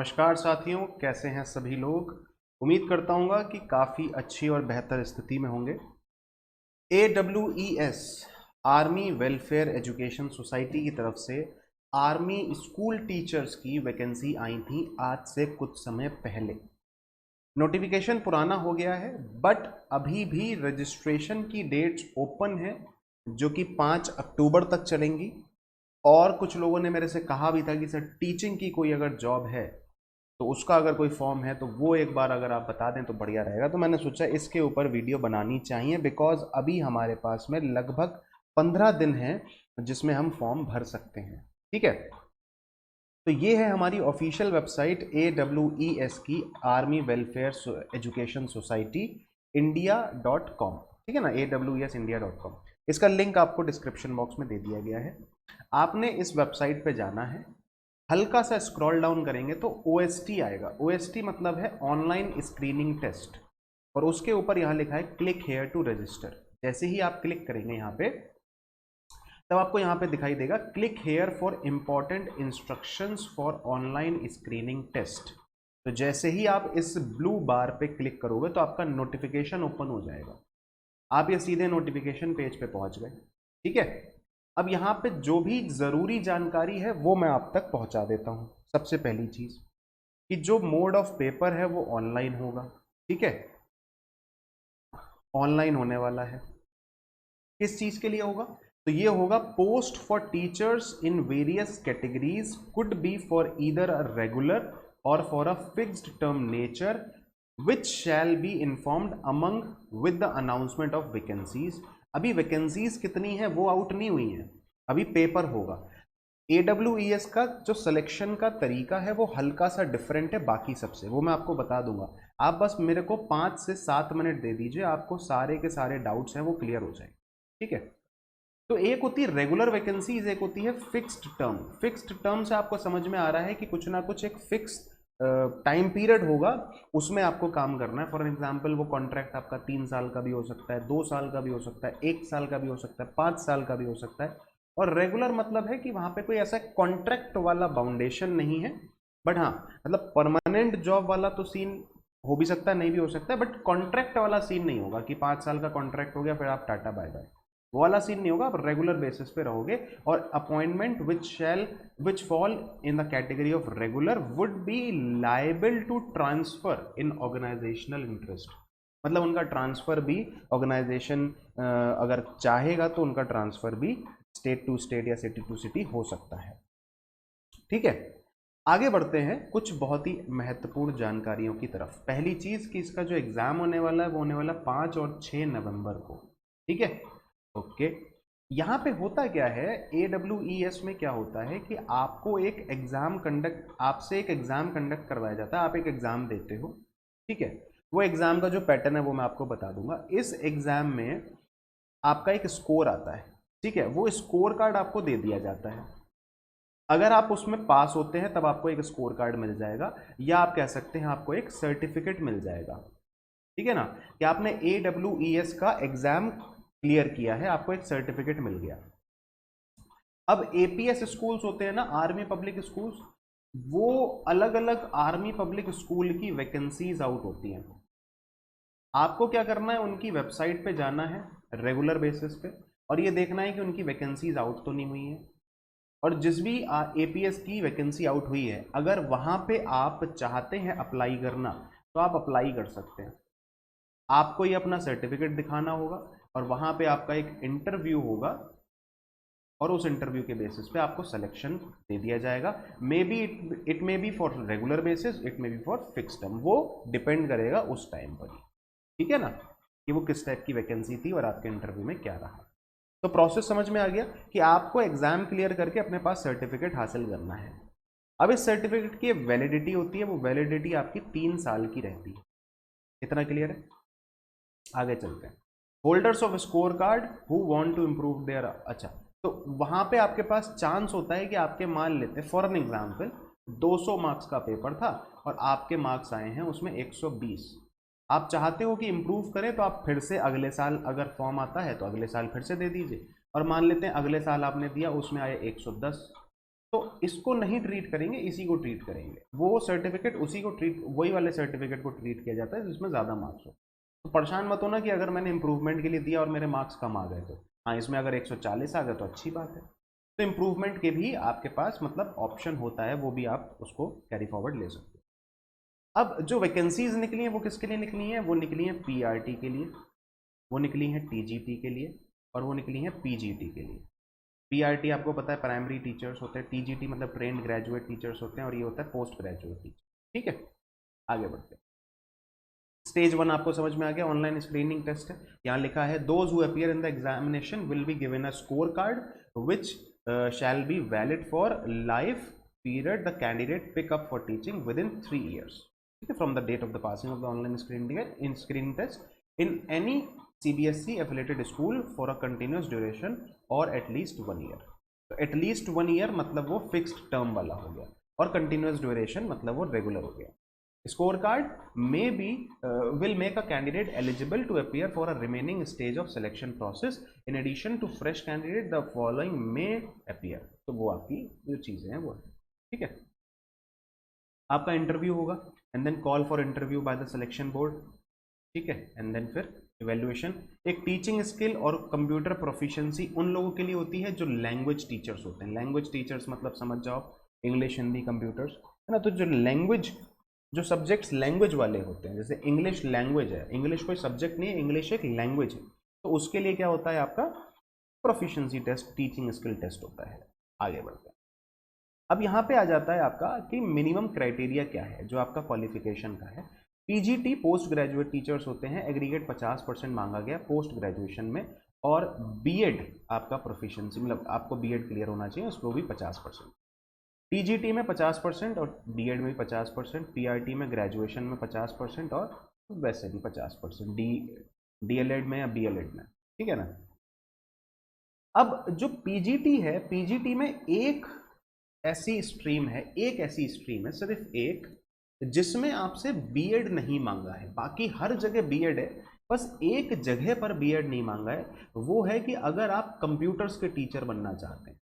नमस्कार साथियों, कैसे हैं सभी लोग। उम्मीद करता हूँ कि काफ़ी अच्छी और बेहतर स्थिति में होंगे। AWES army welfare education society की तरफ से आर्मी स्कूल टीचर्स की वैकेंसी आई थी आज से कुछ समय पहले। नोटिफिकेशन पुराना हो गया है बट अभी भी रजिस्ट्रेशन की डेट्स ओपन है जो कि 5 अक्टूबर तक चलेंगी। और कुछ लोगों ने मेरे से कहा भी था कि सर टीचिंग की कोई अगर जॉब है तो उसका अगर कोई फॉर्म है तो वो एक बार अगर आप बता दें तो बढ़िया रहेगा। तो मैंने सोचा इसके ऊपर वीडियो बनानी चाहिए बिकॉज अभी हमारे पास में लगभग 15 दिन है जिसमें हम फॉर्म भर सकते हैं। ठीक है, तो ये है हमारी ऑफिशियल वेबसाइट AWES की army welfare education society india.com। ठीक है ना, AWESindia.com। इसका लिंक आपको डिस्क्रिप्शन बॉक्स में दे दिया गया है। आपने इस वेबसाइट पे जाना है, हल्का सा स्क्रॉल डाउन करेंगे तो OST आएगा। OST मतलब है ऑनलाइन स्क्रीनिंग टेस्ट, और उसके ऊपर यहाँ लिखा है क्लिक हेयर टू रजिस्टर। जैसे ही आप क्लिक करेंगे यहाँ पे तब आपको यहाँ पे दिखाई देगा click here for important instructions for online screening test. तो जैसे ही आप इस ब्लू बार पे क्लिक करोगे तो आपका नोटिफिकेशन ओपन हो जाएगा। आप ये सीधे नोटिफिकेशन पेज पे पहुंच गए। ठीक है, अब यहाँ पे जो भी ज़रूरी जानकारी है वो मैं आप तक पहुंचा देता हूँ। सबसे पहली चीज़ कि जो मोड ऑफ पेपर है वो ऑनलाइन होगा। ठीक है, ऑनलाइन होने वाला है। किस चीज़ के लिए होगा? तो ये होगा post for teachers in various categories could be for either a regular or for a fixed term nature which shall be informed among with the announcement of vacancies. अभी वैकेंसीज कितनी है वो आउट नहीं हुई है, अभी पेपर होगा। AWES का जो सिलेक्शन का तरीका है वो हल्का सा डिफरेंट है बाकी सबसे, वो मैं आपको बता दूंगा। आप बस मेरे को 5 से 7 मिनट दे दीजिए, आपको सारे के सारे डाउट्स हैं वो क्लियर हो जाएंगे। ठीक है, तो एक होती है रेगुलर वैकेंसीज, एक होती है फिक्स्ड टर्म। फिक्स्ड टर्म से आपको समझ में आ रहा है कि कुछ ना कुछ एक फिक्स टाइम पीरियड होगा, उसमें आपको काम करना है। फॉर एग्जांपल वो कॉन्ट्रैक्ट आपका 3 साल का भी हो सकता है, 2 साल का भी हो सकता है, 1 साल का भी हो सकता है, 5 साल का भी हो सकता है। और रेगुलर मतलब है कि वहां पे कोई ऐसा कॉन्ट्रैक्ट वाला बाउंडेशन नहीं है, बट हाँ मतलब परमानेंट जॉब वाला तो सीन हो भी सकता है, नहीं भी हो सकता है, बट कॉन्ट्रैक्ट वाला सीन नहीं होगा कि 5 साल का कॉन्ट्रैक्ट हो गया फिर आप टाटा बाय बाय, वो वाला सीन नहीं होगा। आप रेगुलर बेसिस पे रहोगे। और appointment which fall in the category of regular would be liable to transfer in organizational interest. मतलब उनका ट्रांसफर भी ऑर्गेनाइजेशन अगर चाहेगा तो उनका ट्रांसफर भी स्टेट टू स्टेट या सिटी टू सिटी हो सकता है। ठीक है, आगे बढ़ते हैं कुछ बहुत ही महत्वपूर्ण जानकारियों की तरफ। पहली चीज कि इसका जो एग्जाम होने वाला है वो होने वाला 5 और 6 नवंबर को। ठीक है, ओके। यहाँ पे होता क्या है, AWES में क्या होता है कि आपको एक आपसे एक एग्जाम कंडक्ट करवाया जाता है। आप एक एग्जाम देते हो, ठीक है। वो एग्जाम का जो पैटर्न है वो मैं आपको बता दूंगा। इस एग्जाम में आपका एक स्कोर आता है, ठीक है। वो स्कोर कार्ड आपको दे दिया जाता है। अगर आप उसमें पास होते हैं तब आपको एक स्कोर कार्ड मिल जाएगा, या आप कह सकते हैं आपको एक सर्टिफिकेट मिल जाएगा। ठीक है ना, कि आपने AWES का एग्जाम क्लियर किया है, आपको एक सर्टिफिकेट मिल गया। अब APS स्कूल्स होते हैं ना, आर्मी पब्लिक स्कूल्स, वो अलग अलग आर्मी पब्लिक स्कूल की वैकेंसीज आउट होती हैं। आपको क्या करना है, उनकी वेबसाइट पे जाना है रेगुलर बेसिस पे और ये देखना है कि उनकी वैकेंसीज आउट तो नहीं हुई है। और जिस भी APS की वैकेंसी आउट हुई है, अगर वहां पे आप चाहते हैं अप्लाई करना तो आप अप्लाई कर सकते हैं। आपको ये अपना सर्टिफिकेट दिखाना होगा और वहां पे आपका एक इंटरव्यू होगा और उस इंटरव्यू के बेसिस पे आपको सिलेक्शन दे दिया जाएगा। May be it may be for regular basis, it may be for fix term, वो डिपेंड करेगा उस टाइम पर। ठीक है ना, कि वो किस टाइप की वैकेंसी थी और आपके इंटरव्यू में क्या रहा। तो प्रोसेस समझ में आ गया कि आपको एग्जाम क्लियर करके अपने पास सर्टिफिकेट हासिल करना है। अब इस सर्टिफिकेट की वैलिडिटी होती है, वो वैलिडिटी आपकी 3 साल की रहती है। इतना क्लियर है? आगे चलते हैं। Holders of score card who want to improve their, अच्छा, तो वहां पे आपके पास चांस होता है कि आपके मान लेते हैं फॉर एन एग्जाम्पल 200 मार्क्स का पेपर था और आपके मार्क्स आए हैं उसमें 120। आप चाहते हो कि इंप्रूव करें तो आप फिर से अगले साल अगर फॉर्म आता है तो अगले साल फिर से दे दीजिए। और मान लेते हैं अगले साल आपने दिया उसमें आए 110, तो इसको नहीं ट्रीट करेंगे, इसी को ट्रीट करेंगे। वो सर्टिफिकेट उसी को ट्रीट, वही वाले सर्टिफिकेट को ट्रीट किया जाता है जिसमें ज़्यादा मार्क्स हो। तो परेशान मत होना कि अगर मैंने इंप्रूवमेंट के लिए दिया और मेरे मार्क्स कम आ गए। तो हाँ, इसमें अगर 140 आ गए तो अच्छी बात है। तो इम्प्रूवमेंट के भी आपके पास मतलब ऑप्शन होता है, वो भी आप उसको कैरी फॉरवर्ड ले सकते हो। अब जो वैकेंसीज निकली हैं वो किसके लिए निकली हैं? वो निकली हैं पीआरटी के लिए, वो निकली हैं टीजीटी के लिए, और वो निकली हैं पीजीटी के लिए। पीआरटी आपको पता है प्राइमरी टीचर्स होते हैं, टीजीटी मतलब ट्रेंड ग्रेजुएट टीचर्स होते हैं, और ये होता है पोस्ट ग्रेजुएट टीचर। ठीक है, आगे बढ़ते हैं। स्टेज 1 आपको समझ में आ गया, ऑनलाइन स्क्रीनिंग टेस्ट है। यहाँ लिखा है those who appear in the examination will be given a score card which shall be valid for life period the candidate pick up for teaching within 3 years। ठीक है, from the date of the passing of the online screening test in any CBSE affiliated school for a continuous duration or at least 1 year। तो at least 1 year मतलब वो fixed term वाला हो गया, और continuous duration मतलब वो regular हो गया। Scorecard may be will make a candidate eligible to appear for a remaining stage of selection process. In addition to fresh candidate, the following may appear। तो वो आपकी जो चीजें हैं वो है। ठीक है, आपका इंटरव्यू होगा, and then call for interview by the selection board. ठीक है, एंड देन फिर इवेल्युएशन। एक टीचिंग स्किल और कंप्यूटर प्रोफिशिएंसी उन लोगों के लिए होती है जो लैंग्वेज टीचर्स होते हैं। लैंग्वेज टीचर्स मतलब समझ जाओ इंग्लिश, हिंदी, कंप्यूटर्स, है ना। तो जो लैंग्वेज, जो सब्जेक्ट्स लैंग्वेज वाले होते हैं, जैसे इंग्लिश लैंग्वेज है, इंग्लिश कोई सब्जेक्ट नहीं है, इंग्लिश एक लैंग्वेज है, तो उसके लिए क्या होता है आपका proficiency test, teaching skill test होता है। आगे बढ़ते हैं। अब यहाँ पे आ जाता है आपका कि मिनिमम क्राइटेरिया क्या है जो आपका क्वालिफिकेशन का है। पीजीटी पोस्ट ग्रेजुएट टीचर्स होते हैं, एग्रीगेट 50% मांगा गया पोस्ट ग्रेजुएशन में, और बीएड आपका प्रोफिशिएंसी मतलब आपको बीएड क्लियर होना चाहिए, उसको भी 50%। टीजीटी में 50% और डीएड में भी 50%, पीआरटी में ग्रेजुएशन में 50% और वैसे भी 50%, डीएलएड में या बीएलएड में। ठीक है ना। अब जो पीजीटी है, पीजीटी में एक ऐसी स्ट्रीम है, एक ऐसी स्ट्रीम है, सिर्फ एक, जिसमें आपसे बीएड नहीं मांगा है। बाकी हर जगह बीएड है, बस एक जगह पर बीएड नहीं मांगा है। वो है कि अगर आप कंप्यूटर्स के टीचर बनना चाहते हैं,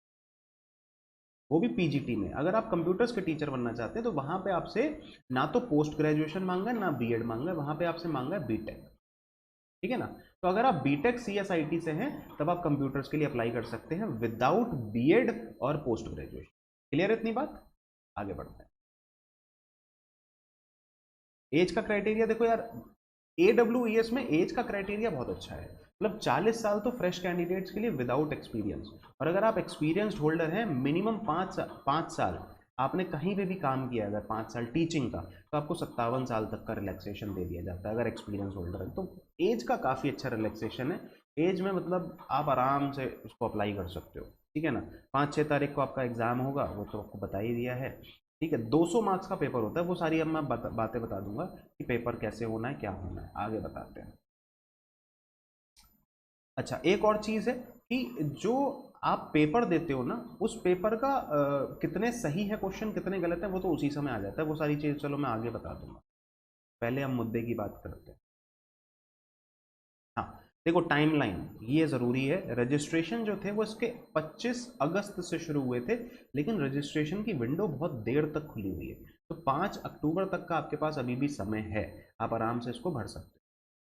वो भी पीजीटी में, अगर आप कंप्यूटर्स के टीचर बनना चाहते हैं तो वहां पे आपसे ना तो पोस्ट ग्रेजुएशन मांगा है ना बीएड मांगा है, वहां पे आपसे मांगा है बीटेक। ठीक है ना। तो अगर आप बीटेक सीएसआईटी से हैं तब आप कंप्यूटर्स के लिए अप्लाई कर सकते हैं विदाउट बीएड और पोस्ट ग्रेजुएशन। क्लियर है इतनी बात? आगे बढ़ते हैं। एज का क्राइटेरिया देखो यार, AWES में एज का क्राइटेरिया बहुत अच्छा है, मतलब 40 साल तो फ्रेश कैंडिडेट्स के लिए विदाउट एक्सपीरियंस, और अगर आप एक्सपीरियंस्ड होल्डर हैं मिनिमम 5 साल आपने कहीं पे भी काम किया, अगर 5 साल टीचिंग का, तो आपको 57 साल तक का रिलैक्सेशन दे दिया जाता है अगर एक्सपीरियंस होल्डर है। तो एज का काफ़ी अच्छा रिलैक्सेशन है। एज में मतलब आप आराम से उसको अप्लाई कर सकते हो। ठीक है ना। 5-6 तारीख को आपका एग्ज़ाम होगा, वो तो आपको बता ही दिया है। ठीक है, 200 मार्क्स का पेपर होता है, वो सारी अब मैं बातें बता दूंगा कि पेपर कैसे होना है, क्या होना है। आगे बताते हैं। अच्छा, एक और चीज़ है कि जो आप पेपर देते हो ना, उस पेपर का कितने सही है क्वेश्चन, कितने गलत है, वो तो उसी समय आ जाता है। वो सारी चीज़ चलो मैं आगे बता दूंगा, पहले हम मुद्दे की बात करते हैं। हाँ, देखो टाइमलाइन ये ज़रूरी है। रजिस्ट्रेशन जो थे वो इसके 25 अगस्त से शुरू हुए थे, लेकिन रजिस्ट्रेशन की विंडो बहुत देर तक खुली हुई है, तो 5 अक्टूबर तक का आपके पास अभी भी समय है, आप आराम से इसको भर सकते हैं।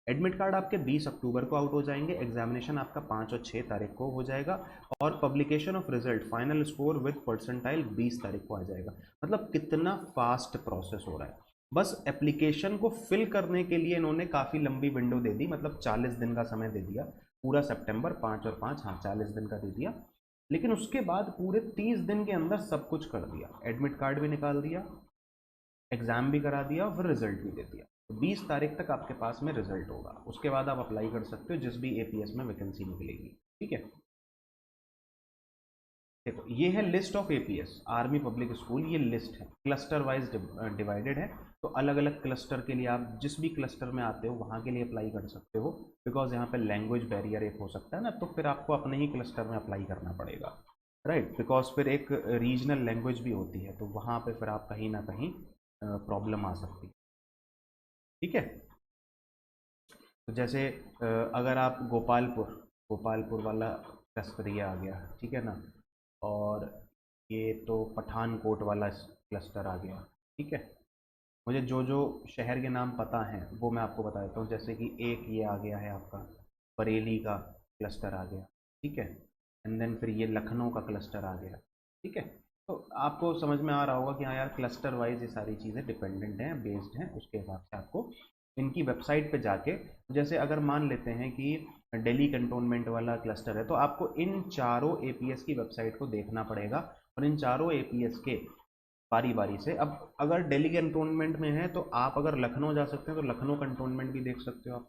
एडमिट कार्ड आपके 20 अक्टूबर को आउट हो जाएंगे, एग्जामिनेशन आपका 5 और 6 तारीख को हो जाएगा, और publication of result final score with percentile 20 तारीख को आ जाएगा। मतलब कितना फास्ट प्रोसेस हो रहा है। बस एप्लीकेशन को फिल करने के लिए इन्होंने काफ़ी लंबी विंडो दे दी, मतलब 40 दिन का समय दे दिया, पूरा सितंबर 5 और 5, हाँ 40 दिन का दे दिया। लेकिन उसके बाद पूरे 30 दिन के अंदर सब कुछ कर दिया, एडमिट कार्ड भी निकाल दिया, एग्ज़ाम भी करा दिया, और फिर रिजल्ट भी दे दिया। तो 20 तारीख तक आपके पास में रिजल्ट होगा, उसके बाद आप अप्लाई कर सकते हो जिस भी एपीएस में वैकेंसी निकलेगी। ठीक है, देखो ये है list of APS army public school, ये लिस्ट है क्लस्टर वाइज डिवाइडेड है। तो अलग अलग क्लस्टर के लिए आप जिस भी क्लस्टर में आते हो वहाँ के लिए अप्लाई कर सकते हो, बिकॉज यहाँ पे लैंग्वेज बैरियर एक हो सकता है ना, तो फिर आपको अपने ही क्लस्टर में अप्लाई करना पड़ेगा, राइट। बिकॉज फिर एक रीजनल लैंग्वेज भी होती है, तो वहाँ पे फिर आप कहीं ना कहीं प्रॉब्लम आ सकती है। ठीक है, तो जैसे अगर आप गोपालपुर, गोपालपुर वाला क्लस्टर ये आ गया, ठीक है ना, और ये तो पठानकोट वाला क्लस्टर आ गया। ठीक है, मुझे जो जो शहर के नाम पता हैं वो मैं आपको बता देता हूँ। जैसे कि एक ये आ गया है आपका बरेली का क्लस्टर आ गया। ठीक है, एंड देन फिर ये लखनऊ का क्लस्टर आ गया। ठीक है, तो आपको समझ में आ रहा होगा कि हाँ यार, क्लस्टर वाइज ये सारी चीज़ें डिपेंडेंट हैं, बेस्ड हैं, उसके हिसाब से आपको इनकी वेबसाइट पे जाके, जैसे अगर मान लेते हैं कि दिल्ली कंटोनमेंट वाला क्लस्टर है, तो आपको इन चारों एपीएस की वेबसाइट को देखना पड़ेगा, और इन चारों एपीएस के बारी बारी से। अब अगर दिल्ली कंटोनमेंट में है तो आप अगर लखनऊ जा सकते हैं तो लखनऊ कंटोनमेंट भी देख सकते हो आप,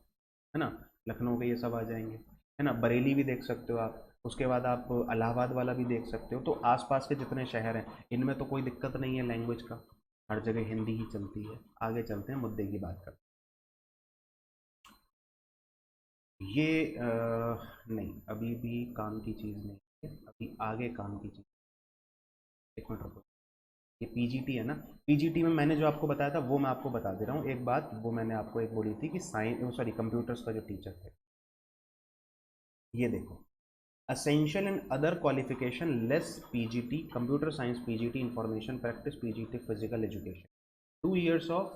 है ना, लखनऊ के ये सब आ जाएंगे, है ना। बरेली भी देख सकते हो आप, उसके बाद आप इलाहाबाद वाला भी देख सकते हो। तो आसपास के जितने शहर हैं इनमें तो कोई दिक्कत नहीं है लैंग्वेज का, हर जगह हिंदी ही चलती है। आगे चलते हैं, मुद्दे की बात करते हैं। ये नहीं, अभी भी काम की चीज़ नहीं है, अभी आगे काम की चीज़। एक मिनट रुको। ये पीजीटी है ना, पीजीटी में मैंने जो आपको बताया था वो मैं आपको बता दे रहा हूँ एक बात। वो मैंने आपको एक बोली थी कि साइंस, सॉरी, कंप्यूटर्स का जो टीचर थे, ये देखो, essential and other qualification less PGT, computer science PGT, information practice PGT, physical education, 2 years of.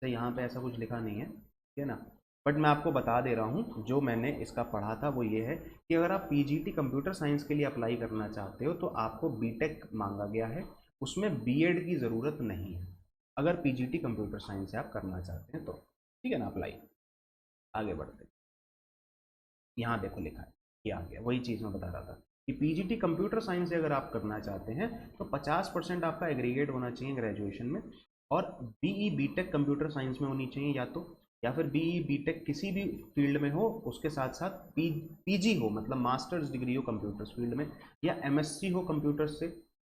तो यहाँ पे ऐसा कुछ लिखा नहीं है, ठीक है ना, बट मैं आपको बता दे रहा हूँ जो मैंने इसका पढ़ा था वो ये है कि अगर आप पीजीटी कंप्यूटर साइंस के लिए अप्लाई करना चाहते हो तो आपको बीटेक मांगा गया है, उसमें बीएड की ज़रूरत नहीं है, अगर पीजीटी कंप्यूटर साइंस से आप करना चाहते हैं तो। ठीक है ना, अप्लाई। आगे बढ़ते हैं। यहाँ देखो लिखा है, ये आ गया, वही चीज़ मैं बता रहा था कि पीजीटी कंप्यूटर साइंस से अगर आप करना चाहते हैं तो 50% आपका एग्रीगेट होना चाहिए ग्रेजुएशन में, और बीई बीटेक कंप्यूटर साइंस में होनी चाहिए या तो, या फिर बीई बीटेक किसी भी फील्ड में हो, उसके साथ साथ पीजी हो, मतलब मास्टर्स डिग्री हो कंप्यूटर्स फील्ड में, या एमएससी हो कंप्यूटर्स से,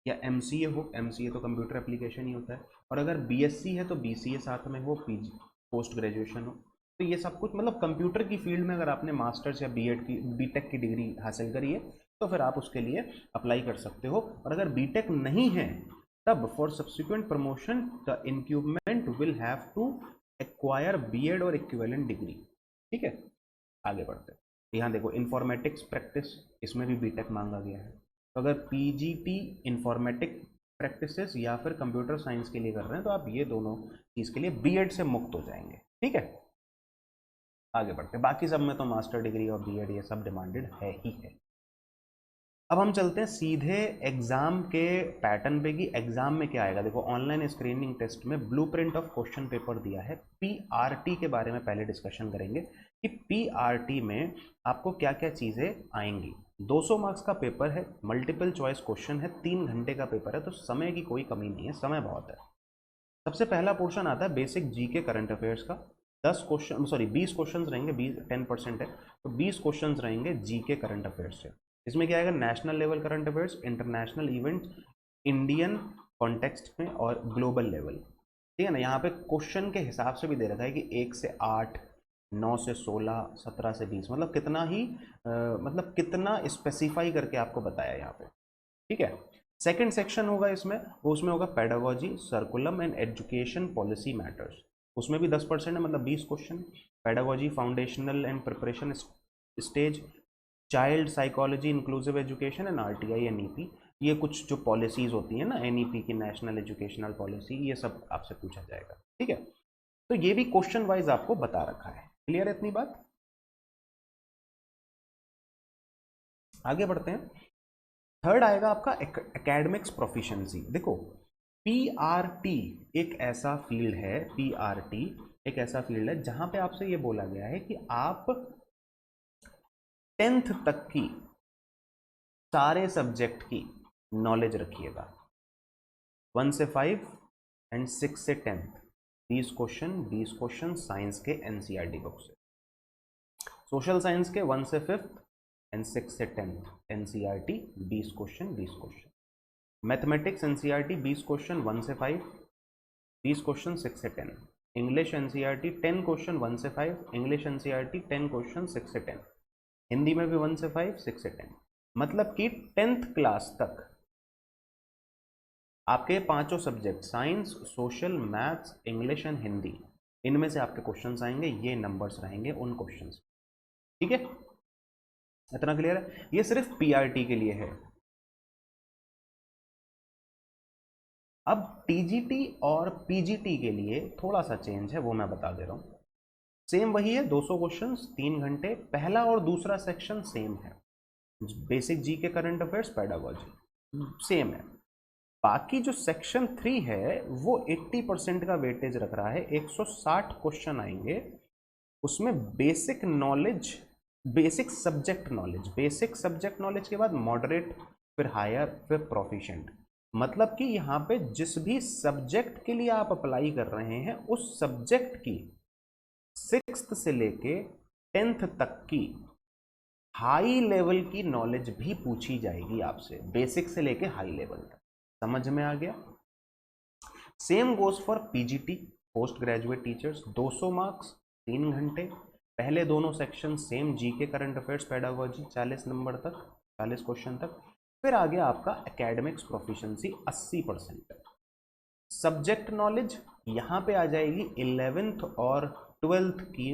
या एमसीए हो, एमसीए तो कंप्यूटर एप्लीकेशन ही होता है, और अगर बीएससी है तो बीसीए साथ में हो, पीजी पोस्ट ग्रेजुएशन हो। तो ये सब कुछ मतलब कंप्यूटर की फील्ड में अगर आपने मास्टर्स या बीएड की बीटेक की डिग्री हासिल करी है तो फिर आप उसके लिए अप्लाई कर सकते हो। और अगर बीटेक नहीं है तब for subsequent promotion the incumbent will have to acquire BEd or equivalent degree. ठीक है, आगे बढ़ते हैं। यहाँ देखो, इंफॉर्मेटिक्स प्रैक्टिस, इसमें भी बीटेक मांगा गया है, तो अगर पीजीटी इंफॉर्मेटिक प्रैक्टिसेस या फिर कंप्यूटर साइंस के लिए कर रहे हैं तो आप ये दोनों चीज़ के लिए बीएड से मुक्त हो जाएंगे। ठीक है, आगे बढ़ते हैं। बाकी सब में तो मास्टर डिग्री और बीएड ये सब डिमांडेड है ही है। अब हम चलते हैं सीधे एग्जाम के पैटर्न पे कि एग्जाम में क्या आएगा। देखो, ऑनलाइन स्क्रीनिंग टेस्ट में ब्लूप्रिंट ऑफ क्वेश्चन पेपर दिया है। पीआरटी के बारे में पहले डिस्कशन करेंगे कि पीआरटी में आपको क्या क्या चीज़ें आएंगी। 200 मार्क्स का पेपर है, मल्टीपल चॉइस क्वेश्चन है, 3 घंटे का पेपर है, तो समय की कोई कमी नहीं है, समय बहुत है। सबसे पहला पोर्शन आता है बेसिक जीके करंट अफेयर्स का। 10 क्वेश्चन, सॉरी 20 क्वेश्चन रहेंगे, 10% है, तो 20 क्वेश्चन रहेंगे जीके करंट अफेयर्स से। इसमें क्या आएगा, national level current affairs, international event, Indian context में, और ग्लोबल लेवल। ठीक है ना, यहाँ पे क्वेश्चन के हिसाब से भी दे रखा है कि 1 से 8, 9 से 16, 17 से 20, मतलब कितना ही मतलब कितना स्पेसिफाई करके आपको बताया यहाँ पे। ठीक है, सेकंड सेक्शन होगा इसमें, वो उसमें होगा pedagogy, सर्कुलम and education policy matters. उसमें भी 10% है, मतलब 20 question. Pedagogy, foundational and preparation stage, child psychology, inclusive education and RTI NEP. ये कुछ जो पॉलिसीज होती हैं ना एनईपी की, नेशनल एजुकेशनल पॉलिसी, ये सब आपसे पूछा जाएगा। ठीक है, तो ये भी क्वेश्चन वाइज आपको बता रखा है। क्लियर है इतनी बात? आगे बढ़ते हैं। थर्ड आएगा आपका एकेडमिक्स प्रोफिशिएंसी। देखो, पीआरटी एक ऐसा फील्ड है, पीआरटी एक ऐसा फील्ड है जहां पे आपसे ये बोला गया है कि आप 10th तक की सारे सब्जेक्ट की नॉलेज रखिएगा। 1 से 5 एंड 6 से 10th, 20 क्वेश्चन साइंस के एनसीईआरटी बुक से। सोशल साइंस के 1 से 5th एंड 6 से 10th NCERT, 20 question. Mathematics NCERT 20 question 1 से 5, 20 क्वेश्चन 6 से 10। इंग्लिश एनसीईआरटी 10 क्वेश्चन 1 से 5, इंग्लिश एनसीईआरटी 10 क्वेश्चन 6 से 10। हिंदी में भी 1 से 5, 6 से 10। मतलब कि 10th क्लास तक आपके पांचों subject, science, social, maths, English and Hindi, इनमें से आपके क्वेश्चंस आएंगे, ये नंबर्स रहेंगे उन क्वेश्चंस। ठीक है, इतना क्लियर है? ये सिर्फ पीआरटी के लिए है। अब टीजीटी और पीजीटी के लिए थोड़ा सा चेंज है, वो मैं बता दे रहा हूँ। सेम वही है, 200 क्वेश्चंस 3 घंटे, पहला और दूसरा सेक्शन सेम है, बेसिक जी के करंट अफेयर्स पेडागोजी सेम है। बाकी जो सेक्शन 3 है वो 80% का वेटेज रख रहा है, 160 क्वेश्चन आएंगे उसमें। Basic knowledge, basic subject knowledge, basic subject knowledge के बाद मॉडरेट, फिर हायर, फिर प्रोफिशिएंट। मतलब कि यहाँ पे जिस भी सब्जेक्ट के लिए आप अप्लाई कर रहे हैं उस सब्जेक्ट की 6th से लेके 10th तक की हाई लेवल की नॉलेज भी पूछी जाएगी आपसे, बेसिक से लेके हाई लेवल तक। समझ में आ गया? Same goes for PGT, post graduate teachers, 200 marks 3 घंटे, पहले दोनों section same, GK current affairs pedagogy 40 number तक, 40 क्वेश्चन तक। फिर आगे आपका एकेडमिक्स प्रोफिशिएंसी 80%। सब्जेक्ट नॉलेज यहाँ पे आ जाएगी 11th और 12th की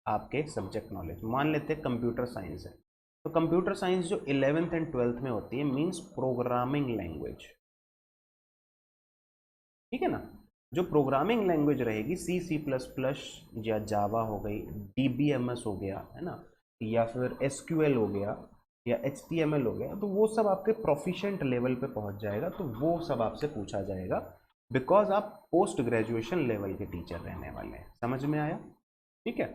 आपके सब्जेक्ट नॉलेज। मान लेते हैं कंप्यूटर साइंस है, तो कंप्यूटर साइंस जो 11th एंड 12th में होती है मींस प्रोग्रामिंग लैंग्वेज, ठीक है ना। जो प्रोग्रामिंग लैंग्वेज रहेगी सी, सी प्लस प्लस या जावा हो गई, डीबीएमएस हो गया है ना, या फिर एसक्यूएल हो गया, या एचटीएमएल हो गया, तो वो सब आपके प्रोफिशिएंट लेवल पे पहुंच जाएगा, तो वो सब आपसे पूछा जाएगा, बिकॉज आप पोस्ट ग्रेजुएशन लेवल के टीचर रहने वाले हैं। समझ में आया? ठीक है।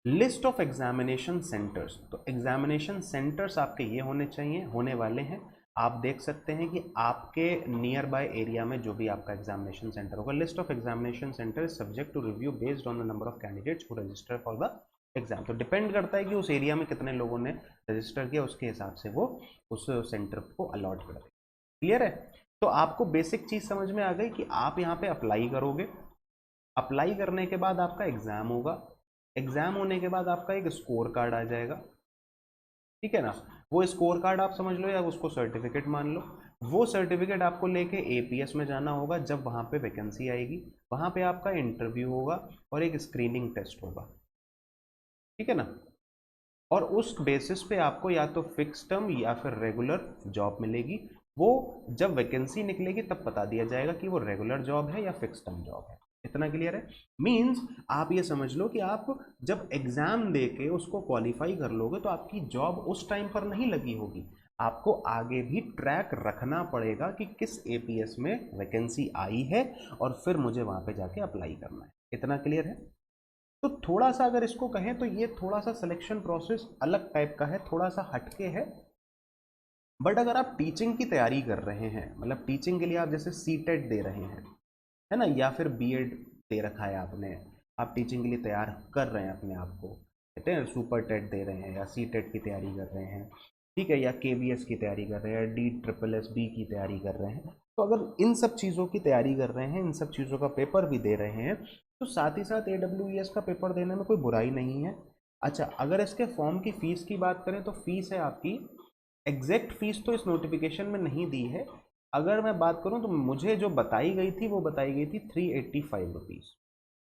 लिस्ट ऑफ एग्जामिनेशन सेंटर्स, तो एग्जामिनेशन सेंटर्स आपके ये होने चाहिए, होने वाले हैं। आप देख सकते हैं कि आपके नियर बाय एरिया में जो भी आपका एग्जामिनेशन सेंटर होगा, list of examination centre is subject to review based on the number of candidates who register for the exam. तो डिपेंड करता है कि उस एरिया में कितने लोगों ने रजिस्टर किया, उसके हिसाब से वो उस सेंटर को अलॉट कर दें। क्लियर है? तो आपको बेसिक चीज समझ में आ गई कि आप यहाँ पे अप्लाई करोगे, अप्लाई करने के बाद आपका एग्जाम होगा, एग्जाम होने के बाद आपका एक स्कोर कार्ड आ जाएगा, ठीक है ना। वो स्कोर कार्ड आप समझ लो या उसको सर्टिफिकेट मान लो, वो सर्टिफिकेट आपको लेके एपीएस में जाना होगा, जब वहां पे वैकेंसी आएगी वहां पे आपका इंटरव्यू होगा और एक स्क्रीनिंग टेस्ट होगा, ठीक है ना। और उस बेसिस पे आपको या तो फिक्स टर्म या फिर रेगुलर जॉब मिलेगी। वो जब वैकेंसी निकलेगी तब बता दिया जाएगा कि वो रेगुलर जॉब है या फिक्स टर्म जॉब है। इतना क्लियर है? मींस आप ये समझ लो कि आप जब एग्जाम दे के उसको क्वालिफाई कर लोगे तो आपकी जॉब उस टाइम पर नहीं लगी होगी, आपको आगे भी ट्रैक रखना पड़ेगा कि किस एपीएस में वैकेंसी आई है और फिर मुझे वहां पे जाके अप्लाई करना है। इतना क्लियर है? तो थोड़ा सा अगर इसको कहें तो ये थोड़ा सा सिलेक्शन प्रोसेस अलग टाइप का है, थोड़ा सा हटके है। बट अगर आप टीचिंग की तैयारी कर रहे हैं, मतलब टीचिंग के लिए आप जैसे सीटेट दे रहे हैं, है ना, या फिर बीएड दे रखा है आपने, आप टीचिंग के लिए तैयार कर रहे हैं अपने आप को, कहते हैं सुपर टेट दे रहे हैं या सी टेट की तैयारी कर रहे हैं, ठीक है, या केवीएस की तैयारी कर रहे हैं, डी ट्रिपल एस बी की तैयारी कर रहे हैं, तो अगर इन सब चीज़ों की तैयारी कर रहे हैं, इन सब चीज़ों का पेपर भी दे रहे हैं, तो साथ ही साथ AWES का पेपर देने में कोई बुराई नहीं है। अच्छा, अगर इसके फॉर्म की फ़ीस की बात करें तो फीस है आपकी, एग्जैक्ट फीस तो इस नोटिफिकेशन में नहीं दी है, अगर मैं बात करूं तो मुझे जो बताई गई थी वो बताई गई थी 385 रुपीज़,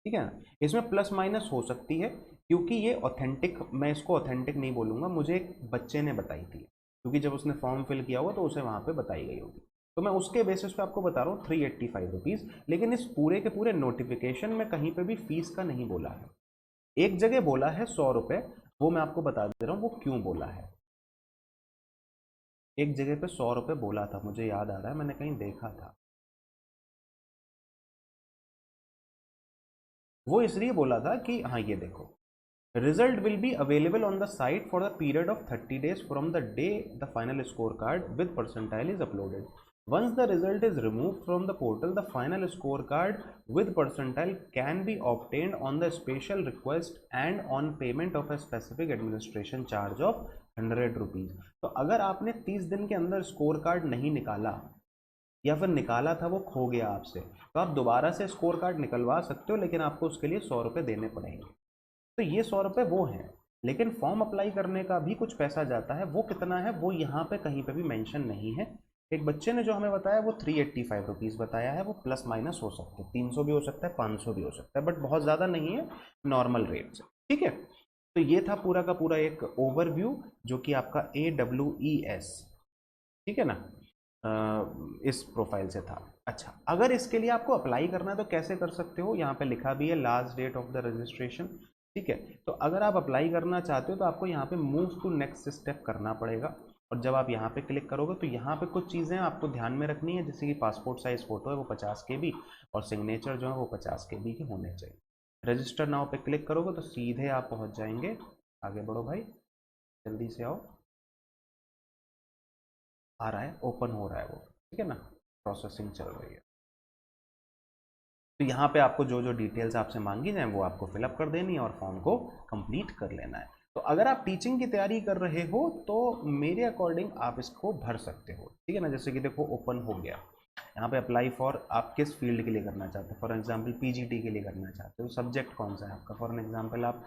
ठीक है ना। इसमें प्लस माइनस हो सकती है क्योंकि ये ऑथेंटिक, मैं इसको ऑथेंटिक नहीं बोलूँगा, मुझे एक बच्चे ने बताई थी, क्योंकि जब उसने फॉर्म फिल किया होगा तो उसे वहाँ पे बताई गई होगी, तो मैं उसके बेसिस पे आपको बता रहा हूँ 385 रुपीज़। लेकिन इस पूरे के पूरे नोटिफिकेशन में कहीं पे भी फीस का नहीं बोला है, एक जगह बोला है 100 रुपये, वो मैं आपको बता दे रहा हूँ वो क्यों बोला है। एक जगह पे 100 रुपये बोला था, मुझे याद आ रहा है, मैंने कहीं देखा था। वो इसलिए बोला था कि हाँ ये देखो, result will be available on the site for the period of 30 days from the day the final score card with percentile is uploaded. Once the result is removed from the portal, the final scorecard with percentile can be obtained on the special request and on payment of a specific administration charge of 100 rupees। तो अगर आपने 30 दिन के अंदर score card नहीं निकाला या फिर निकाला था वो खो गया आपसे, तो आप दोबारा से स्कोर कार्ड निकलवा सकते हो, लेकिन आपको उसके लिए 100 रुपये देने पड़ेंगे। तो ये 100 रुपये वो हैं, लेकिन फॉर्म अप्लाई करने का भी कुछ पैसा जाता है, वो कितना है वो यहाँ पे कहीं पे भी मेंशन नहीं है। एक बच्चे ने जो हमें बताया वो 385 रुपीज़ बताया है, वो प्लस माइनस हो सकते हैं, 300 भी हो सकता है, 500 भी हो सकता है, बट बहुत ज़्यादा नहीं है, नॉर्मल रेट से, ठीक है। तो ये था पूरा का पूरा एक ओवरव्यू जो कि आपका AWES, ठीक है ना। इस प्रोफाइल से था। अच्छा, अगर इसके लिए आपको अप्लाई करना है तो कैसे कर सकते हो, यहाँ पे लिखा भी है last date of the registration. ठीक है, तो अगर आप अप्लाई करना चाहते हो तो आपको यहाँ पे मूव टू नेक्स्ट स्टेप करना पड़ेगा। और जब आप यहाँ पे क्लिक करोगे तो यहाँ पे कुछ चीज़ें आपको ध्यान में रखनी है, जैसे कि पासपोर्ट साइज फोटो है वो 50 KB और सिग्नेचर जो है वो 50 KB के होने चाहिए। रजिस्टर नाउ पे क्लिक करोगे तो सीधे आप पहुँच जाएंगे। आगे बढ़ो भाई, जल्दी से आओ। आ रहा है, ओपन हो रहा है वो, ठीक है ना, प्रोसेसिंग चल रही है। तो यहाँ पे आपको जो जो डिटेल्स आपसे मांगी जाए वो आपको फिलअप कर देनी है और फॉर्म को कंप्लीट कर लेना है। तो अगर आप टीचिंग की तैयारी कर रहे हो तो मेरे अकॉर्डिंग आप इसको भर सकते हो, ठीक है ना। जैसे कि देखो ओपन हो गया, यहाँ पे अप्लाई फॉर, आप किस फील्ड के लिए करना चाहते हो, फॉर एग्जांपल पीजीटी के लिए करना चाहते हो, सब्जेक्ट कौन सा है आपका, फॉर एग्जांपल आप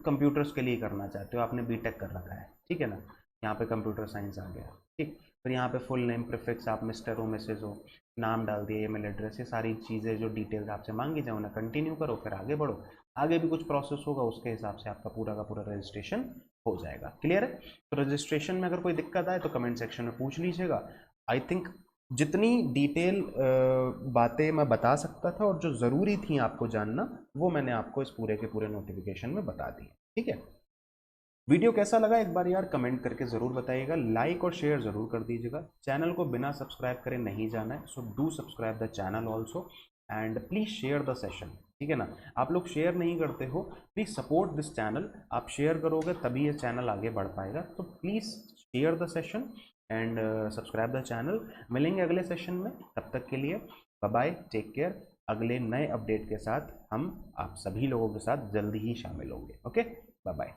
कंप्यूटर्स के लिए करना चाहते हो, आपने बीटेक कर रखा है, ठीक है ना, यहाँ पे कंप्यूटर साइंस आ गया। ठीक, फिर यहाँ पे फुल नेम प्रीफिक्स आप मिस्टर हो मिसेज हो, नाम डाल दिए, ईमेल एड्रेस, ये सारी चीज़ें जो डिटेल्स आपसे मांगी जाए उन्हें कंटिन्यू करो, फिर आगे बढ़ो। आगे भी कुछ प्रोसेस होगा, उसके हिसाब से आपका पूरा का पूरा रजिस्ट्रेशन हो जाएगा। क्लियर है? तो रजिस्ट्रेशन में अगर कोई दिक्कत आए तो कमेंट सेक्शन में पूछ लीजिएगा। आई थिंक जितनी डिटेल बातें मैं बता सकता था और जो ज़रूरी थी आपको जानना, वो मैंने आपको इस पूरे के पूरे नोटिफिकेशन में बता दी। ठीक है, वीडियो कैसा लगा एक बार यार कमेंट करके ज़रूर बताइएगा, लाइक और शेयर ज़रूर कर दीजिएगा। चैनल को बिना सब्सक्राइब करे नहीं जाना है, so do subscribe the channel also and please share the session. ठीक है ना, आप लोग शेयर नहीं करते हो, प्लीज़ सपोर्ट दिस चैनल। आप शेयर करोगे तभी ये चैनल आगे बढ़ पाएगा, तो please share the session and subscribe the channel. मिलेंगे अगले सेशन में, तब तक के लिए बाय बाय, टेक केयर। अगले नए अपडेट के साथ हम आप सभी लोगों के साथ जल्दी ही शामिल होंगे। Okay, bye bye.